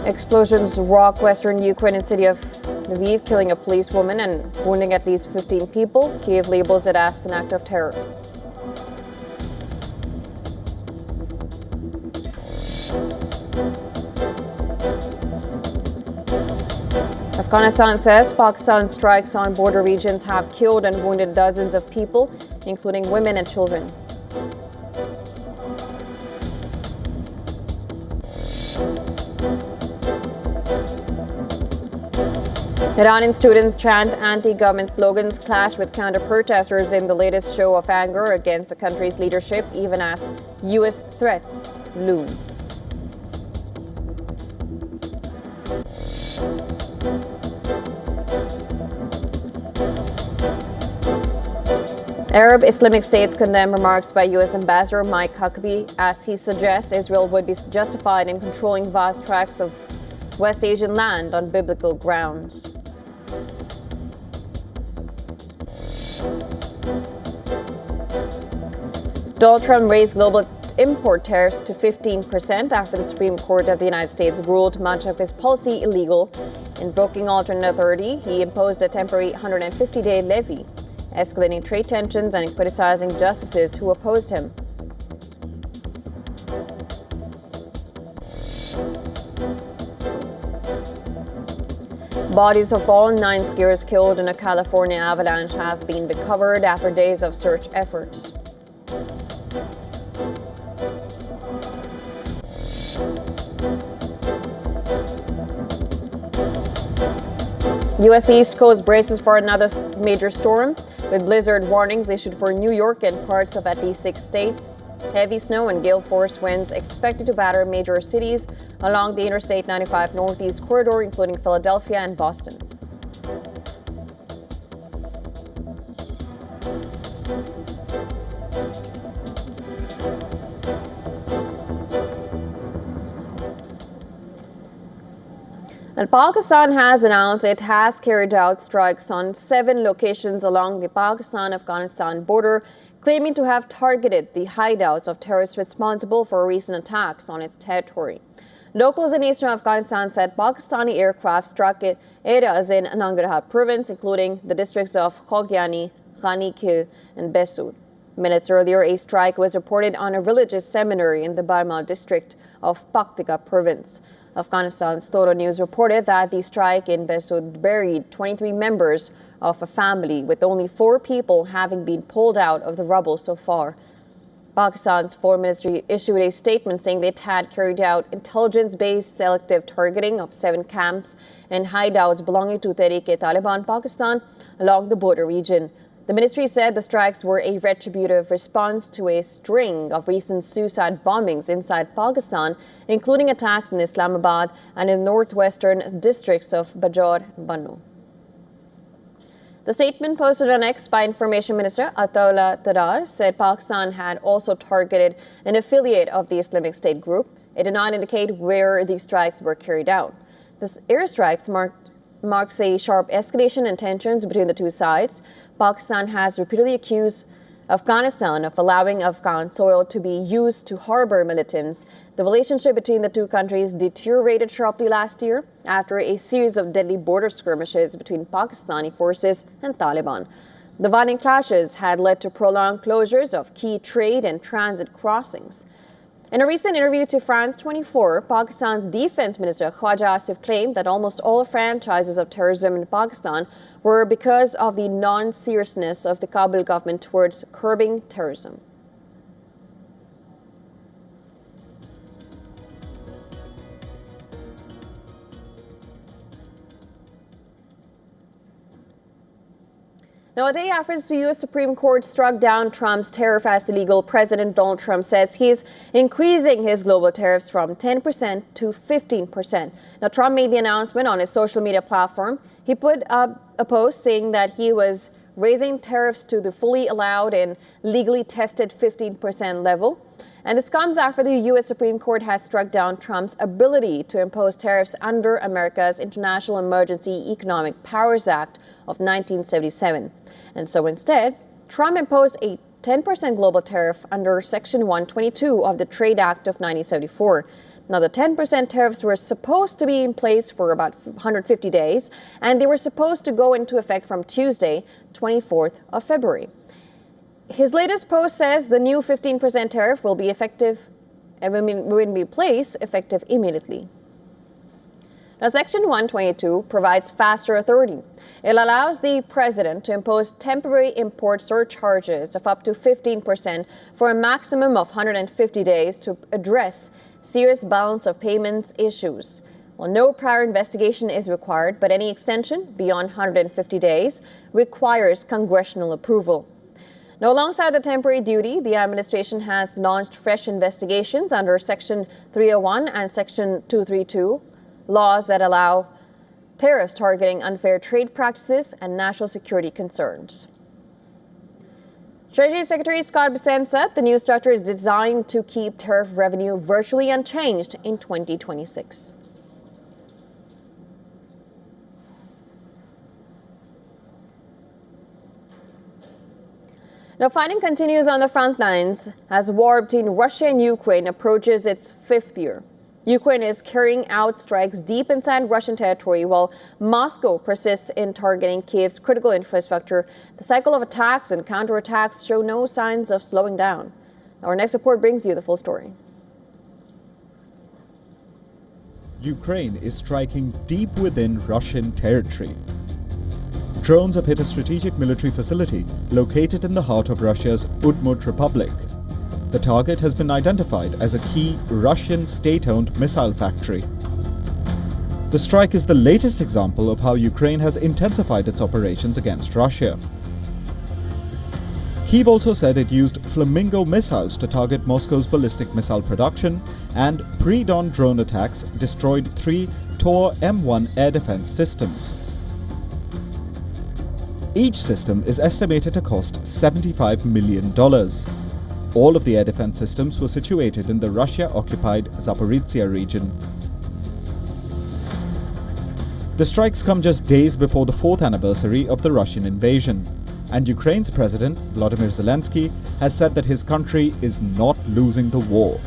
Explosions rock western Ukraine and city of Lviv, killing a policewoman and wounding at least 15 people. Kiev labels it as an act of terror. Afghanistan says Pakistan's strikes on border regions have killed and wounded dozens of people, including women and children. Iranian students chant anti-government slogans, clash with counter-protesters in the latest show of anger against the country's leadership, even as U.S. threats loom. Arab Islamic states condemn remarks by U.S. Ambassador Mike Huckabee as he suggests Israel would be justified in controlling vast tracts of West Asian land on biblical grounds. Donald Trump raised global import tariffs to 15% after the Supreme Court of the United States ruled much of his policy illegal. Invoking alternate authority, he imposed a temporary 150-day levy, escalating trade tensions and criticizing justices who opposed him. Bodies of all 9 skiers killed in a California avalanche have been recovered after days of search efforts. U.S. East Coast braces for another major storm, with blizzard warnings issued for New York and parts of at least 6 states. Heavy snow and gale force winds expected to batter major cities along the Interstate 95 Northeast corridor, including Philadelphia and Boston. And Pakistan has announced it has carried out strikes on 7 locations along the Pakistan-Afghanistan border, claiming to have targeted the hideouts of terrorists responsible for recent attacks on its territory. Locals in eastern Afghanistan said Pakistani aircraft struck at areas in Nangarhar province, including the districts of Khogyani, Ghani Khil, and Besud. Minutes earlier, a strike was reported on a religious seminary in the Barmal district of Paktika province. Afghanistan's Toro News reported that the strike in Besud buried 23 members of a family, with only 4 people having been pulled out of the rubble so far. Pakistan's Foreign Ministry issued a statement saying it had carried out intelligence-based selective targeting of 7 camps and hideouts belonging to Tehreek-e-Taliban Pakistan along the border region. The ministry said the strikes were a retributive response to a string of recent suicide bombings inside Pakistan, including attacks in Islamabad and in northwestern districts of Bajaur and Bannu. The statement posted on X by Information Minister Ataullah Tarar said Pakistan had also targeted an affiliate of the Islamic State group. It did not indicate where these strikes were carried out. The airstrikes marks a sharp escalation in tensions between the two sides. Pakistan has repeatedly accused Afghanistan of allowing Afghan soil to be used to harbor militants. The relationship between the two countries deteriorated sharply last year after a series of deadly border skirmishes between Pakistani forces and Taliban. The violent clashes had led to prolonged closures of key trade and transit crossings. In a recent interview to France 24, Pakistan's Defense Minister Khwaja Asif claimed that almost all franchises of terrorism in Pakistan were because of the non-seriousness of the Kabul government towards curbing terrorism. Now, a day after the U.S. Supreme Court struck down Trump's tariff as illegal, President Donald Trump says he's increasing his global tariffs from 10% to 15%. Now, Trump made the announcement on his social media platform. He put up a post saying that he was raising tariffs to the fully allowed and legally tested 15% level. And this comes after the U.S. Supreme Court has struck down Trump's ability to impose tariffs under America's International Emergency Economic Powers Act of 1977. And so instead, Trump imposed a 10% global tariff under Section 122 of the Trade Act of 1974. Now, the 10% tariffs were supposed to be in place for about 150 days, and they were supposed to go into effect from Tuesday, 24th of February. His latest post says the new 15% tariff will be effective and will be in place effective immediately. Now, Section 122 provides faster authority. It allows the president to impose temporary import surcharges of up to 15% for a maximum of 150 days to address serious balance of payments issues. Well, no prior investigation is required, but any extension beyond 150 days requires congressional approval. Now, alongside the temporary duty, the administration has launched fresh investigations under Section 301 and Section 232, laws that allow tariffs targeting unfair trade practices and national security concerns. Treasury Secretary Scott Bessent said the new structure is designed to keep tariff revenue virtually unchanged in 2026. Now, fighting continues on the front lines as war between Russia and Ukraine approaches its fifth year. Ukraine is carrying out strikes deep inside Russian territory while Moscow persists in targeting Kiev's critical infrastructure. The cycle of attacks and counterattacks show no signs of slowing down. Our next report brings you the full story. Ukraine is striking deep within Russian territory. Drones have hit a strategic military facility located in the heart of Russia's Udmurt Republic. The target has been identified as a key Russian state-owned missile factory. The strike is the latest example of how Ukraine has intensified its operations against Russia. Kyiv also said it used Flamingo missiles to target Moscow's ballistic missile production, and pre-dawn drone attacks destroyed 3 Tor M1 air defense systems. Each system is estimated to cost $75 million. All of the air defense systems were situated in the Russia-occupied Zaporizhzhia region. The strikes come just days before the 4th anniversary of the Russian invasion, and Ukraine's President Volodymyr Zelensky has said that his country is not losing the war.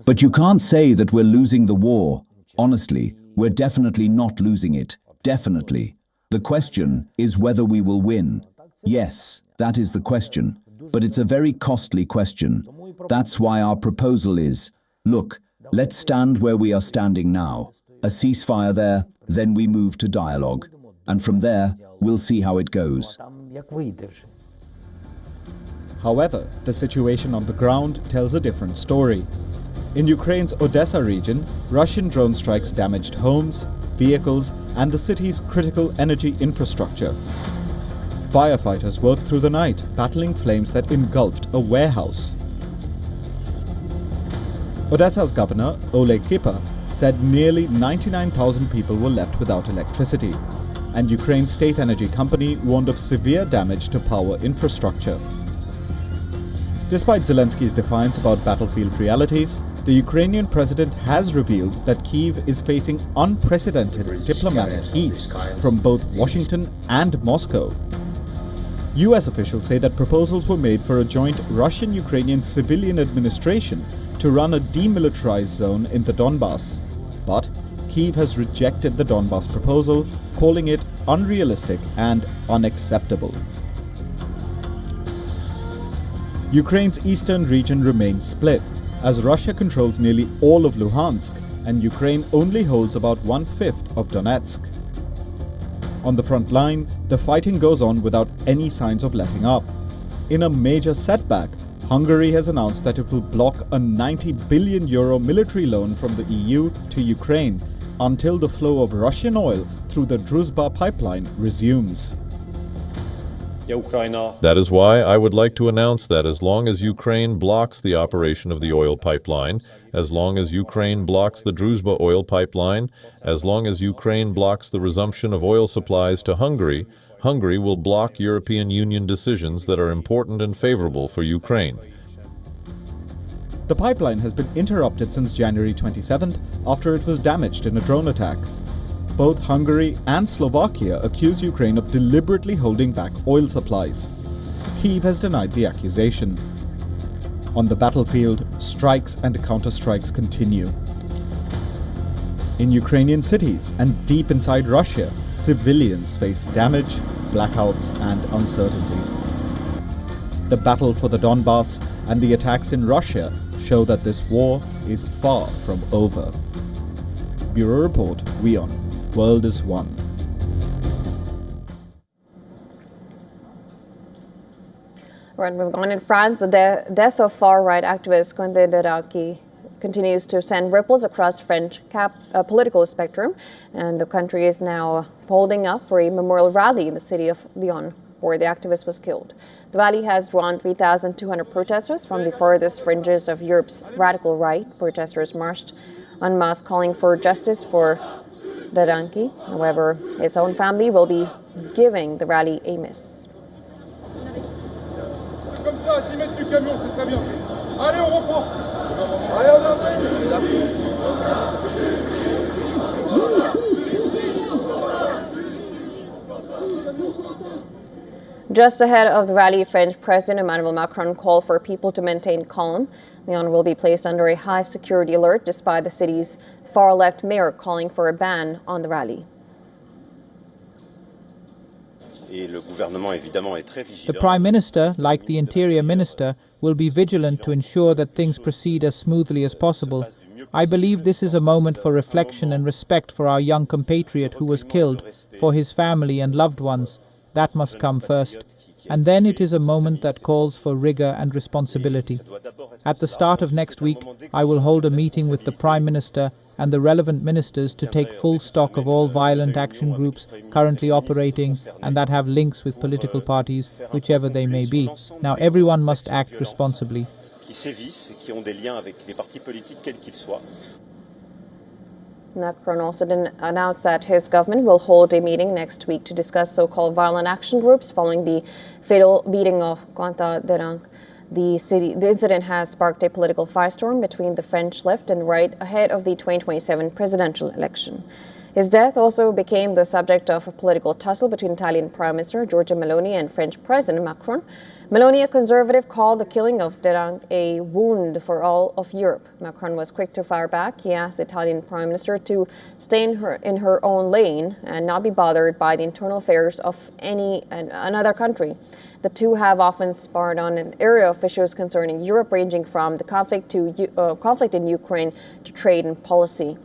But you can't say that we're losing the war. Honestly, we're definitely not losing it. Definitely. The question is whether we will win. Yes, that is the question. But it's a very costly question. That's why our proposal is, look, let's stand where we are standing now. A ceasefire there, then we move to dialogue. And from there, we'll see how it goes. However, the situation on the ground tells a different story. In Ukraine's Odessa region, Russian drone strikes damaged homes, vehicles, and the city's critical energy infrastructure. Firefighters worked through the night, battling flames that engulfed a warehouse. Odessa's governor, Oleg Kipa, said nearly 99,000 people were left without electricity, and Ukraine's state energy company warned of severe damage to power infrastructure. Despite Zelensky's defiance about battlefield realities, the Ukrainian president has revealed that Kyiv is facing unprecedented diplomatic heat from both Washington and Moscow. US officials say that proposals were made for a joint Russian-Ukrainian civilian administration to run a demilitarized zone in the Donbass. But Kyiv has rejected the Donbass proposal, calling it unrealistic and unacceptable. Ukraine's eastern region remains split, as Russia controls nearly all of Luhansk and Ukraine only holds about 1/5 of Donetsk. On the front line, the fighting goes on without any signs of letting up. In a major setback, Hungary has announced that it will block a €90 billion military loan from the EU to Ukraine until the flow of Russian oil through the Druzhba pipeline resumes. That is why I would like to announce that as long as Ukraine blocks the operation of the oil pipeline, as long as Ukraine blocks the Druzhba oil pipeline, as long as Ukraine blocks the resumption of oil supplies to Hungary, Hungary will block European Union decisions that are important and favorable for Ukraine. The pipeline has been interrupted since January 27th after it was damaged in a drone attack. Both Hungary and Slovakia accuse Ukraine of deliberately holding back oil supplies. Kyiv has denied the accusation. On the battlefield, strikes and counterstrikes continue. In Ukrainian cities and deep inside Russia, civilians face damage, blackouts and uncertainty. The battle for the Donbass and the attacks in Russia show that this war is far from over. Bureau Report, WION. World is one. Right, moving on. In France, the death of far-right activist Tariff continues to send ripples across the French political spectrum, and the country is now holding up for a memorial rally in the city of Lyon, where the activist was killed. The rally has drawn 3,200 protesters from the farthest fringes of Europe's radical right. Protesters marched en masse calling for justice for Tariff. However, his own family will be giving the rally a miss. Just ahead of the rally, French President Emmanuel Macron called for people to maintain calm. Lyon will be placed under a high security alert despite the city's far-left mayor calling for a ban on the rally. The Prime Minister, like the Interior Minister, will be vigilant to ensure that things proceed as smoothly as possible. I believe this is a moment for reflection and respect for our young compatriot who was killed, for his family and loved ones. That must come first. And then it is a moment that calls for rigor and responsibility. At the start of next week, I will hold a meeting with the Prime Minister and the relevant ministers to take full stock of all violent action groups currently operating and that have links with political parties, whichever they may be. Now everyone must act responsibly. Macron also announced that his government will hold a meeting next week to discuss so-called violent action groups following the fatal beating of Tariff. The incident has sparked a political firestorm between the French left and right ahead of the 2027 presidential election. His death also became the subject of a political tussle between Italian Prime Minister Giorgia Meloni and French President Macron. Meloni, a conservative, called the killing of Tariff a wound for all of Europe. Macron was quick to fire back. He asked the Italian Prime Minister to stay in her own lane and not be bothered by the internal affairs of another country. The two have often sparred on an area of issues concerning Europe, ranging from the conflict in Ukraine to trade and policy.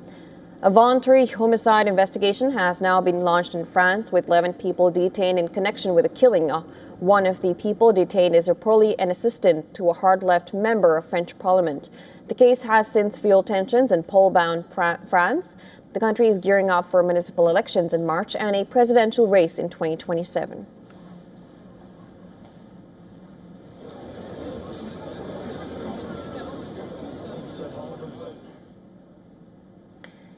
A voluntary homicide investigation has now been launched in France, with 11 people detained in connection with the killing. One of the people detained is reportedly an assistant to a hard-left member of French Parliament. The case has since fueled tensions in poll-bound France. The country is gearing up for municipal elections in March and a presidential race in 2027.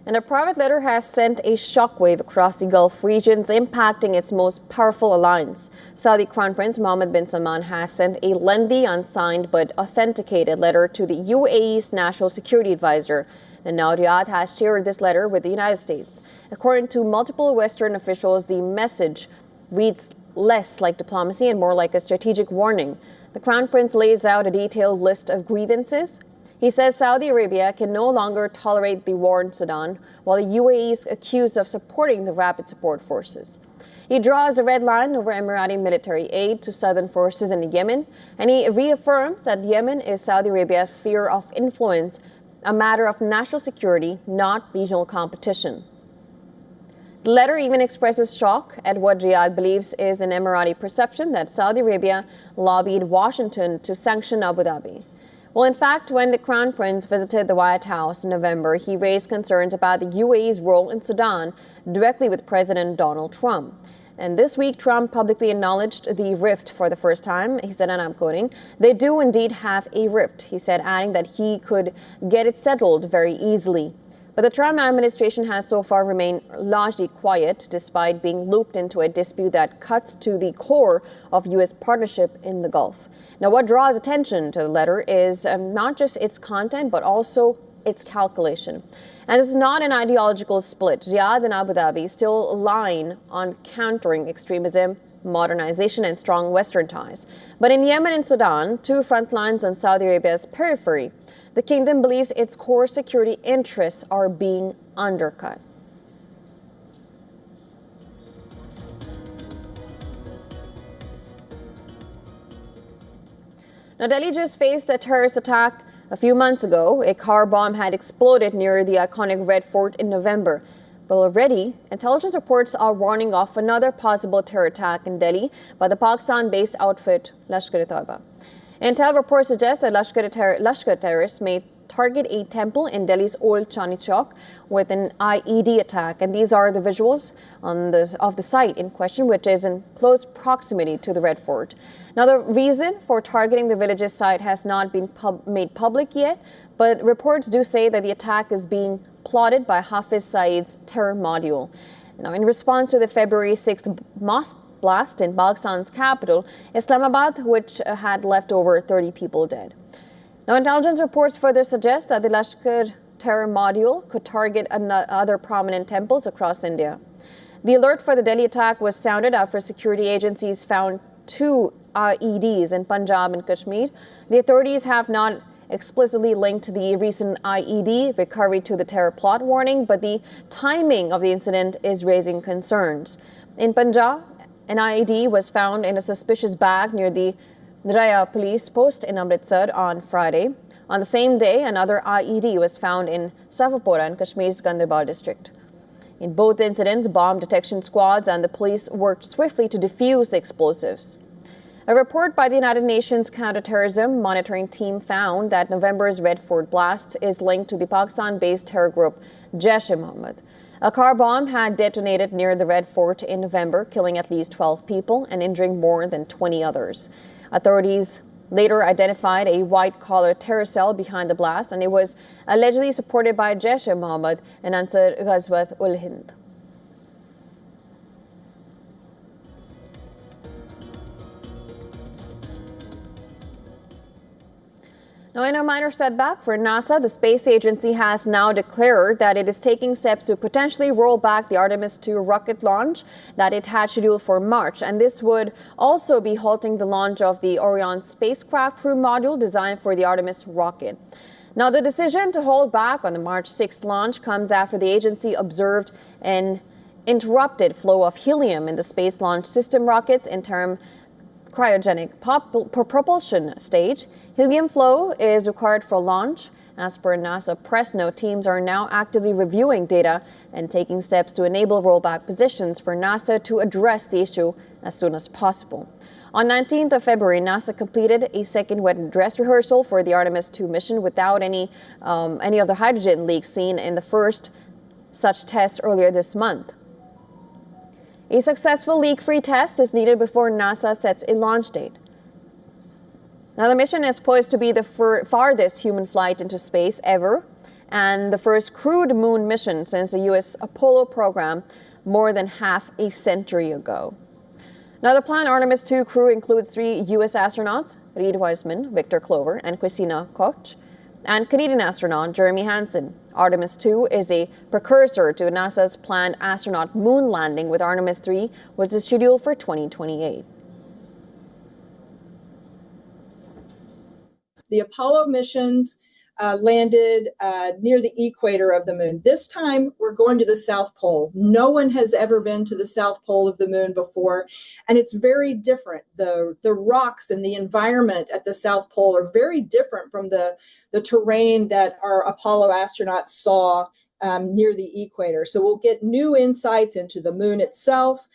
And a private letter has sent a shockwave across the Gulf regions, impacting its most powerful alliance. Saudi Crown Prince Mohammed bin Salman has sent a lengthy, unsigned but authenticated letter to the UAE's National Security Advisor. And now Riyadh has shared this letter with the United States. According to multiple Western officials, the message reads less like diplomacy and more like a strategic warning. The Crown Prince lays out a detailed list of grievances. He says Saudi Arabia can no longer tolerate the war in Sudan, while the UAE is accused of supporting the rapid support forces. He draws a red line over Emirati military aid to southern forces in Yemen, and he reaffirms that Yemen is Saudi Arabia's sphere of influence, a matter of national security, not regional competition. The letter even expresses shock at what Riyadh believes is an Emirati perception that Saudi Arabia lobbied Washington to sanction Abu Dhabi. Well, in fact, when the Crown Prince visited the White House in November, he raised concerns about the UAE's role in Sudan directly with President Donald Trump. And this week, Trump publicly acknowledged the rift for the first time. He said, and I'm quoting, "They do indeed have a rift," he said, adding that he could get it settled very easily. But the Trump administration has so far remained largely quiet, despite being looped into a dispute that cuts to the core of U.S. partnership in the Gulf. Now, what draws attention to the letter is not just its content, but also its calculation. And this is not an ideological split. Riyadh and Abu Dhabi still align on countering extremism, modernization, and strong Western ties. But in Yemen and Sudan, two front lines on Saudi Arabia's periphery, the kingdom believes its core security interests are being undercut. Now, Delhi just faced a terrorist attack a few months ago. A car bomb had exploded near the iconic Red Fort in November. But already, intelligence reports are warning off another possible terror attack in Delhi by the Pakistan-based outfit Lashkar-e-Taiba. Intel reports suggest that Lashkar terrorists may target a temple in Delhi's old Chandni Chowk with an IED attack. And these are the visuals of the site in question, which is in close proximity to the Red Fort. Now, the reason for targeting the village's site has not been made public yet, but reports do say that the attack is being plotted by Hafiz Saeed's terror module. Now, in response to the February 6th mosque blast in Pakistan's capital, Islamabad, which had left over 30 people dead. Now, intelligence reports further suggest that the Lashkar terror module could target other prominent temples across India. The alert for the Delhi attack was sounded after security agencies found two IEDs in Punjab and Kashmir. The authorities have not explicitly linked the recent IED recovery to the terror plot warning, but the timing of the incident is raising concerns. In Punjab, an IED was found in a suspicious bag near the Raya police post in Amritsar on Friday. On the same day, another IED was found in Safapura in Kashmir's Ganderbal district. In both incidents, bomb detection squads and the police worked swiftly to defuse the explosives. A report by the United Nations Counterterrorism Monitoring Team found that November's Red Fort blast is linked to the Pakistan-based terror group Jaish-e-Mohammed. A car bomb had detonated near the Red Fort in November, killing at least 12 people and injuring more than 20 others. Authorities later identified a white-collar terror cell behind the blast, and it was allegedly supported by Jaish-e-Mohammed and Ansar Ghazwat-ul-Hind. Now, in a minor setback for NASA, the space agency has now declared that it is taking steps to potentially roll back the Artemis 2 rocket launch that it had scheduled for March. And this would also be halting the launch of the Orion spacecraft crew module designed for the Artemis rocket. Now, the decision to hold back on the March 6th launch comes after the agency observed an interrupted flow of helium in the Space Launch System rocket's interim cryogenic propulsion stage. Helium flow is required for launch. As per NASA press note, teams are now actively reviewing data and taking steps to enable rollback positions for NASA to address the issue as soon as possible. On 19th of February, NASA completed a second wet dress rehearsal for the Artemis 2 mission without any of the hydrogen leaks seen in the first such test earlier this month. A successful leak-free test is needed before NASA sets a launch date. Now, the mission is poised to be the farthest human flight into space ever and the first crewed moon mission since the U.S. Apollo program more than half a century ago. Now, the planned Artemis 2 crew includes 3 U.S. astronauts, Reed Wiseman, Victor Clover, and Christina Koch, and Canadian astronaut Jeremy Hansen. Artemis 2 is a precursor to NASA's planned astronaut moon landing, with Artemis 3, which is scheduled for 2028. The Apollo missions landed near the equator of the moon. This time, we're going to the South Pole. No one has ever been to the South Pole of the moon before, and it's very different. The rocks and the environment at the South Pole are very different from the terrain that our Apollo astronauts saw near the equator. So we'll get new insights into the moon itself.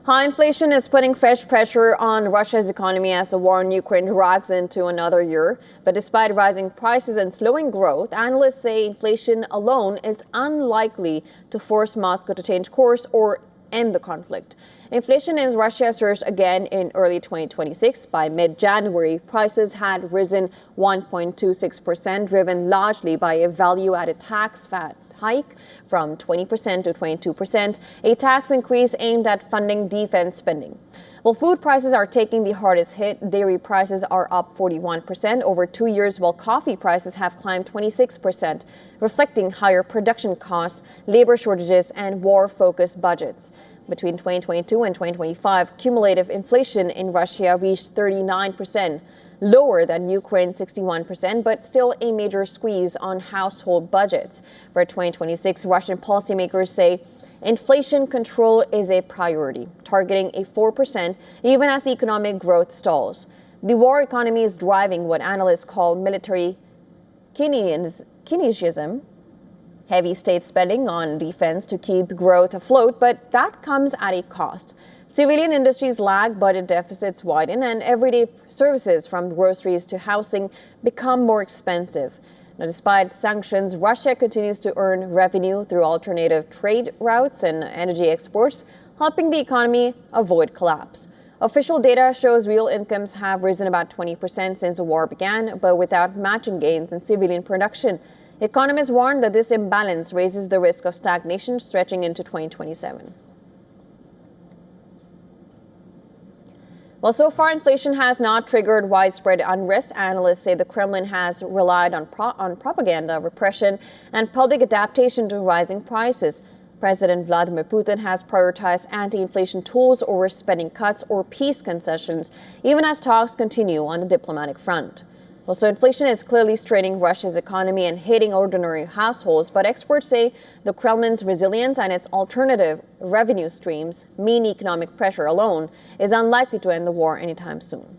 High inflation is putting fresh pressure on Russia's economy as the war in Ukraine drags into another year. But despite rising prices and slowing growth, analysts say inflation alone is unlikely to force Moscow to change course or end the conflict. Inflation in Russia surged again in early 2026. By mid-January, prices had risen 1.26%, driven largely by a value-added tax VAT hike from 20% to 22%, a tax increase aimed at funding defense spending. While food prices are taking the hardest hit, dairy prices are up 41% over 2 years, while coffee prices have climbed 26%, reflecting higher production costs, labor shortages, and war-focused budgets. Between 2022 and 2025, cumulative inflation in Russia reached 39%, lower than Ukraine's 61%, but still a major squeeze on household budgets. For 2026, Russian policymakers say inflation control is a priority, targeting a 4% even as economic growth stalls. The war economy is driving what analysts call military Keynesianism, heavy state spending on defense to keep growth afloat, but that comes at a cost. Civilian industries lag, budget deficits widen, and everyday services from groceries to housing become more expensive. Now, despite sanctions, Russia continues to earn revenue through alternative trade routes and energy exports, helping the economy avoid collapse. Official data shows real incomes have risen about 20% since the war began, but without matching gains in civilian production. Economists warn that this imbalance raises the risk of stagnation stretching into 2027. Well, so far, inflation has not triggered widespread unrest. Analysts say the Kremlin has relied on propaganda, repression, and public adaptation to rising prices. President Vladimir Putin has prioritized anti-inflation tools over spending cuts or peace concessions, even as talks continue on the diplomatic front. Well, so inflation is clearly straining Russia's economy and hitting ordinary households, but experts say the Kremlin's resilience and its alternative revenue streams mean economic pressure alone is unlikely to end the war anytime soon.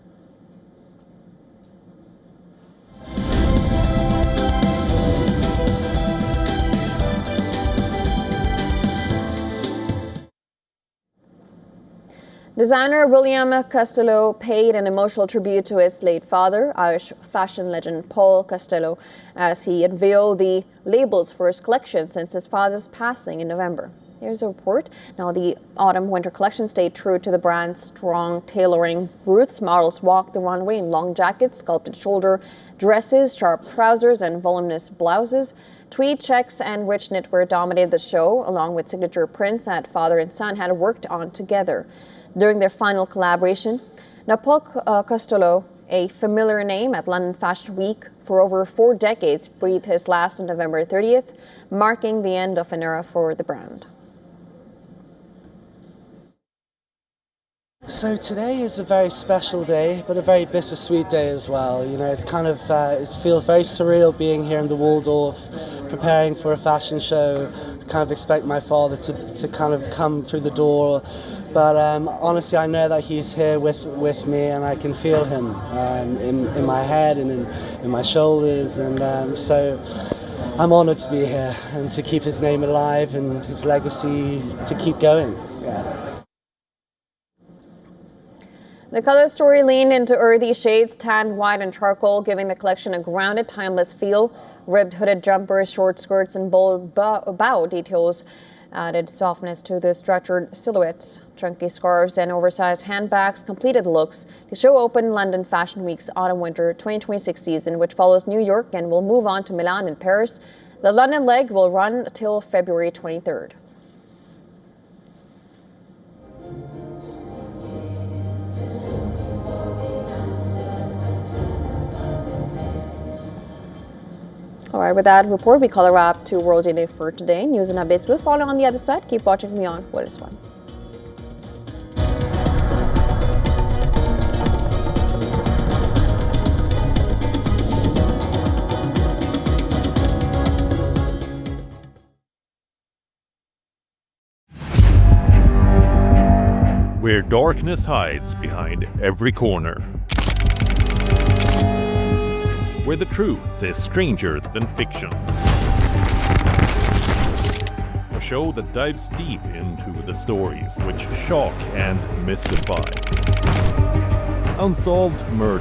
Designer William Costello paid an emotional tribute to his late father, Irish fashion legend Paul Costello, as he unveiled the labels for his collection since his father's passing in November. Here's a report. Now, the autumn-winter collection stayed true to the brand's strong tailoring roots. Models walked the runway in long jackets, sculpted shoulder dresses, sharp trousers, and voluminous blouses. Tweed, checks, and rich knitwear dominated the show, along with signature prints that father and son had worked on together. During their final collaboration, now Paul Costello, a familiar name at London Fashion Week for over 4 decades, breathed his last on November 30th, marking the end of an era for the brand. So today is a very special day, but a very bittersweet day as well. You know, it's kind of, it feels very surreal being here in the Waldorf, preparing for a fashion show. I kind of expect my father to kind of come through the door. But honestly, I know that he's here with me, and I can feel him in my head and in my shoulders. And so I'm honored to be here and to keep his name alive and his legacy to keep going. Yeah. The color story leaned into earthy shades, tan, white, and charcoal, giving the collection a grounded, timeless feel. Ribbed hooded jumpers, short skirts, and bold bow details added softness to the structured silhouettes. Chunky scarves and oversized handbags completed the looks. The show opened London Fashion Week's Autumn-Winter 2026 season, which follows New York and will move on to Milan and Paris. The London leg will run until February 23rd. All right, with that report, we call a wrap to World Day for today. News and updates will follow on the other side. Keep watching me on What Is One. Where darkness hides behind every corner. Where the truth is stranger than fiction. A show that dives deep into the stories which shock and mystify. Unsolved murder.